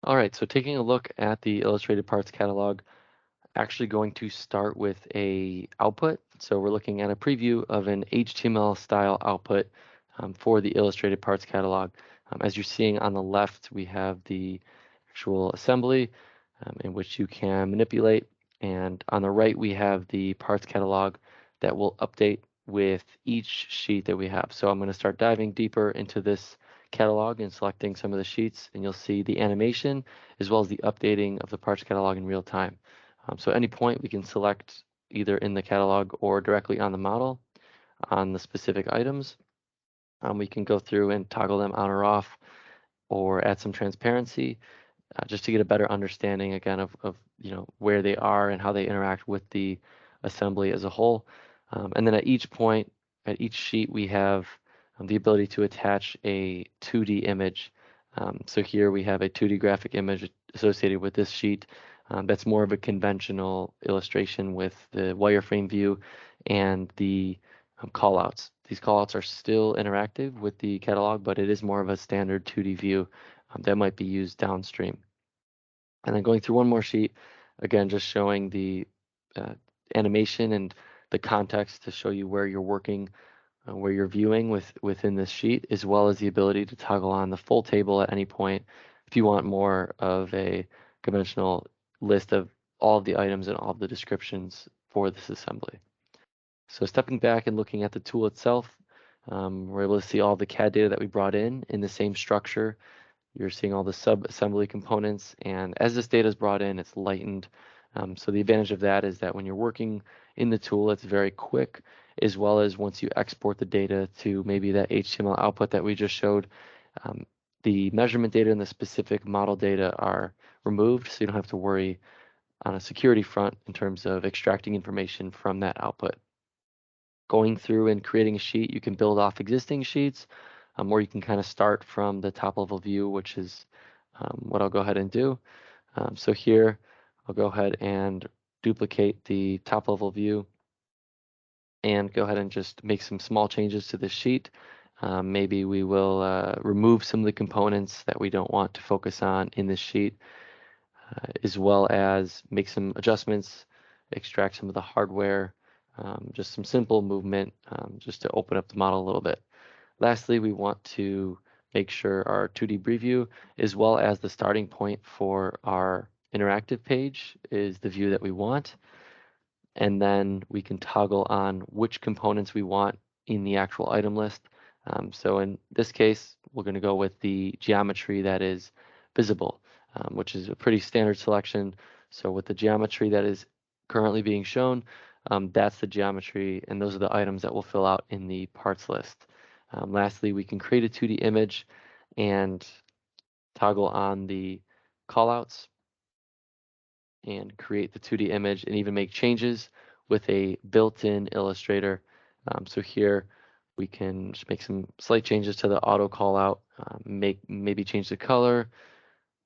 All right, so taking a look at the illustrated parts catalog, actually going to start with a output. So we're looking at a preview of an HTML style output for the illustrated parts catalog. As you're seeing on the left, we have the actual assembly in which you can manipulate. And on the right, we have the parts catalog that will update with each sheet that we have. So I'm going to start diving deeper into this catalog and selecting some of the sheets, and you'll see the animation as well as the updating of the parts catalog in real time. So at any point, we can select either in the catalog or directly on the model on the specific items. We can go through and toggle them on or off or add some transparency just to get a better understanding again of where they are and how they interact with the assembly as a whole. And then at each point, at each sheet, we have the ability to attach a 2D image. So here we have a 2D graphic image associated with this sheet. That's more of a conventional illustration with the wireframe view and the callouts. These callouts are still interactive with the catalog, but it is more of a standard 2D view that might be used downstream. And then going through one more sheet, again, just showing the uh, animation and the context to show you where you're working, where you're viewing within this sheet, as well as the ability to toggle on the full table at any point if you want more of a conventional list of all of the items and all of the descriptions for this assembly. So stepping back and looking at the tool itself, we're able to see all the CAD data that we brought in the same structure. You're seeing all the sub-assembly components, and as this data is brought in, it's lightened. So the advantage of that is that when you're working in the tool, it's very quick, as well as once you export the data to maybe that HTML output that we just showed, um, the measurement data and the specific model data are removed, so you don't have to worry on a security front in terms of extracting information from that output. Going through and creating a sheet, you can build off existing sheets, or you can kind of start from the top level view, which is what I'll go ahead and do. So here, I'll go ahead and duplicate the top level view and go ahead and just make some small changes to the sheet. Maybe we will remove some of the components that we don't want to focus on in this sheet, as well as make some adjustments, extract some of the hardware, just some simple movement just to open up the model a little bit. Lastly, we want to make sure our 2D preview, as well as the starting point for our interactive page, is the view that we want. And then we can toggle on which components we want in the actual item list. So in this case, we're going to go with the geometry that is visible, which is a pretty standard selection. So with the geometry that is currently being shown, that's the geometry, and those are the items that will fill out in the parts list. Lastly, we can create a 2D image and toggle on the callouts and create the 2D image and even make changes with a built-in illustrator. So here we can just make some slight changes to the auto callout, maybe change the color,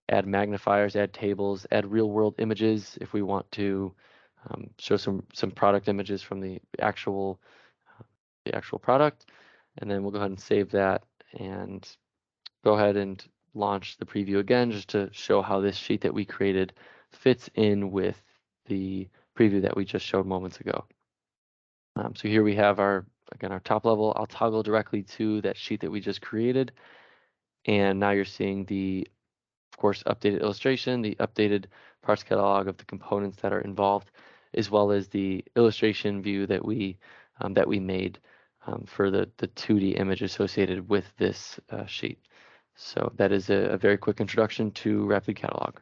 add magnifiers, add tables, add real-world images if we want to show some product images from the actual product. And then we'll go ahead and save that and go ahead and launch the preview again just to show how this sheet that we created fits in with the preview that we just showed moments ago. So here we have our top level. I'll toggle directly to that sheet that we just created. And now you're seeing the, of course, updated illustration, the updated parts catalog of the components that are involved, as well as the illustration view that we made for the 2D image associated with this sheet. So that is a very quick introduction to Rapid Catalog.